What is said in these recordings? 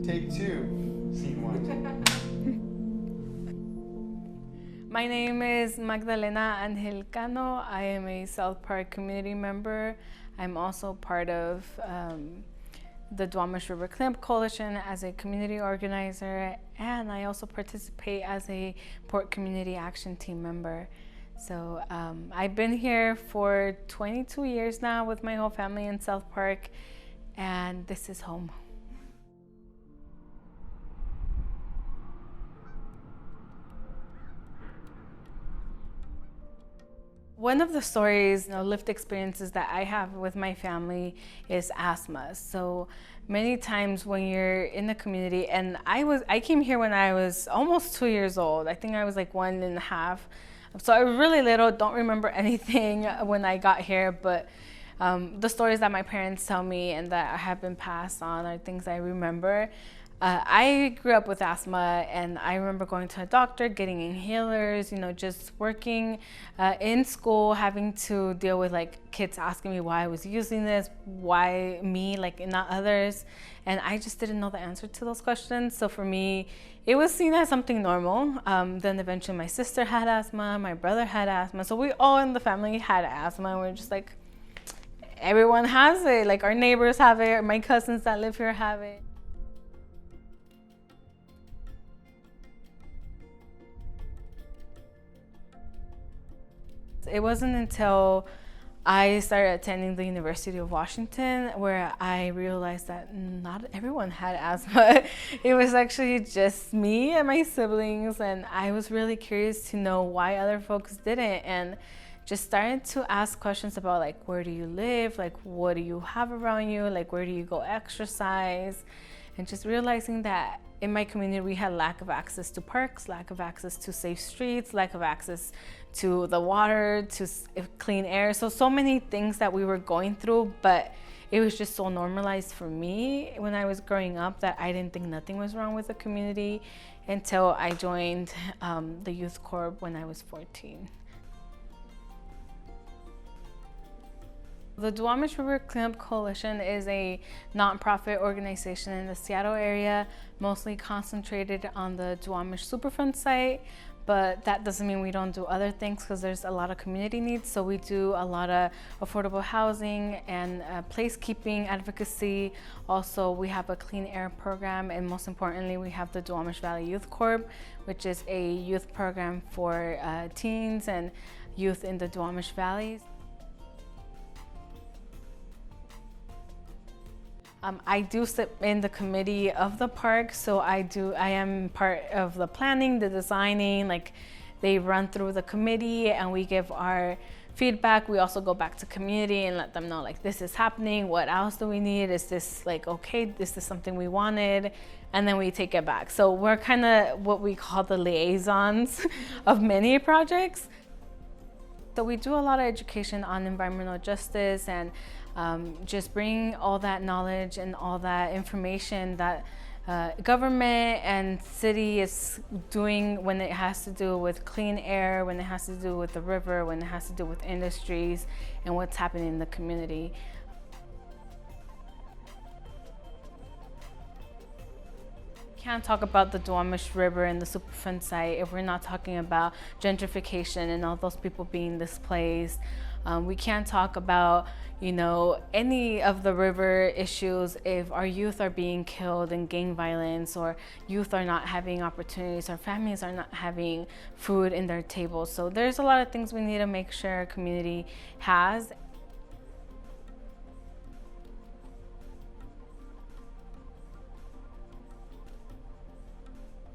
Take two. Scene one. My name is Magdalena Angelcano. I am a South Park community member. I'm also part of the Duwamish River Cleanup Coalition as a community organizer, and I also participate as a Port Community Action Team member. So I've been here for 22 years now with my whole family in South Park, and this is home. One of the stories, lived experiences that I have with my family is asthma. So many times when you're in the community, and I came here when I was almost 2 years old. I think I was like 1.5. So I was really little, don't remember anything when I got here, but the stories that my parents tell me and that have been passed on are things I remember. I grew up with asthma, and I remember going to a doctor, getting inhalers, just working in school, having to deal with like kids asking me why I was using this, why me, like not others. And I just didn't know the answer to those questions. So for me, it was seen as something normal. Then eventually my sister had asthma, my brother had asthma. So we all in the family had asthma, and we're just like, everyone has it. Like our neighbors have it, my cousins that live here have it. It wasn't until I started attending the University of Washington where I realized that not everyone had asthma. It was actually just me and my siblings, and I was really curious to know why other folks didn't, and just started to ask questions about like, where do you live? Like, what do you have around you? Like, where do you go exercise? And just realizing that in my community, we had lack of access to parks, lack of access to safe streets, lack of access to the water, to clean air. So many things that we were going through, but it was just so normalized for me when I was growing up that I didn't think nothing was wrong with the community until I joined the Youth Corps when I was 14. The Duwamish River Cleanup Coalition is a nonprofit organization in the Seattle area, mostly concentrated on the Duwamish Superfund site, but that doesn't mean we don't do other things, because there's a lot of community needs. So we do a lot of affordable housing and placekeeping advocacy. Also, we have a clean air program, and most importantly, we have the Duwamish Valley Youth Corps, which is a youth program for teens and youth in the Duwamish Valleys. I do sit in the committee of the park, so I am part of the planning, the designing, like they run through the committee and we give our feedback. We also go back to community and let them know like, this is happening, what else do we need? Is this like, okay, is this something we wanted? And then we take it back. So we're kind of what we call the liaisons of many projects. So we do a lot of education on environmental justice and just bring all that knowledge and all that information that government and city is doing when it has to do with clean air, when it has to do with the river, when it has to do with industries and what's happening in the community. Can't talk about the Duwamish River and the Superfund site if we're not talking about gentrification and all those people being displaced. We can't talk about, any of the river issues if our youth are being killed in gang violence, or youth are not having opportunities, or families are not having food in their tables. So there's a lot of things we need to make sure our community has.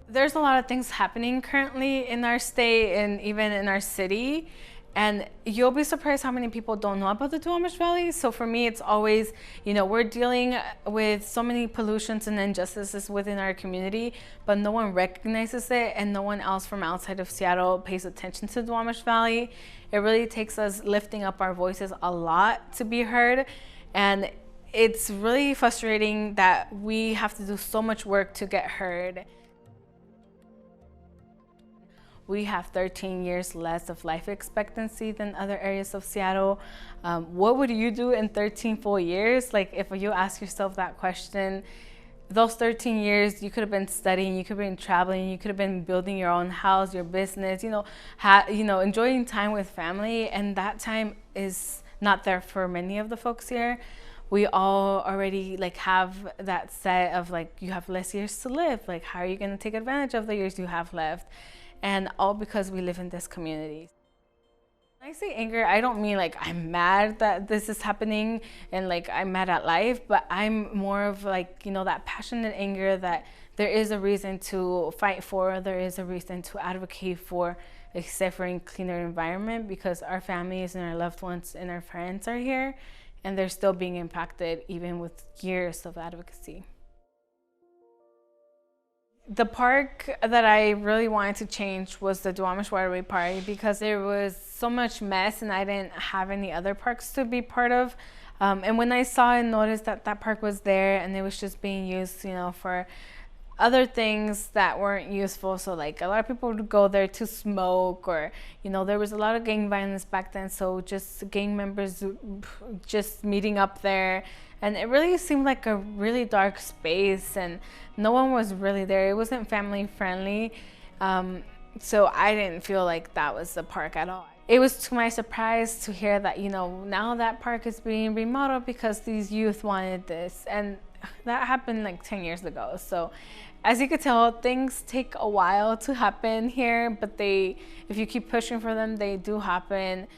There's a lot of things happening currently in our state and even in our city. And you'll be surprised how many people don't know about the Duwamish Valley. So for me, it's always, we're dealing with so many pollutions and injustices within our community, but no one recognizes it and no one else from outside of Seattle pays attention to the Duwamish Valley. It really takes us lifting up our voices a lot to be heard. And it's really frustrating that we have to do so much work to get heard. We have 13 years less of life expectancy than other areas of Seattle. What would you do in 13 full years? Like, if you ask yourself that question, those 13 years, you could have been studying, you could have been traveling, you could have been building your own house, your business, enjoying time with family. And that time is not there for many of the folks here. We all already like have that set of like, you have less years to live. Like, how are you going to take advantage of the years you have left? And all because we live in this community. When I say anger, I don't mean like I'm mad that this is happening and like I'm mad at life, but I'm more of like, that passionate anger that there is a reason to fight for, there is a reason to advocate for a safer and cleaner environment, because our families and our loved ones and our friends are here and they're still being impacted even with years of advocacy. The park that I really wanted to change was the Duwamish Waterway Park, because there was so much mess and I didn't have any other parks to be part of. And when I saw and noticed that that park was there and it was just being used, for other things that weren't useful. So like a lot of people would go there to smoke, or, there was a lot of gang violence back then. So just gang members just meeting up there. And it really seemed like a really dark space and no one was really there. It wasn't family friendly. So I didn't feel like that was the park at all. It was to my surprise to hear that, now that park is being remodeled because these youth wanted this. And that happened like 10 years ago. So as you could tell, things take a while to happen here, but if you keep pushing for them, they do happen.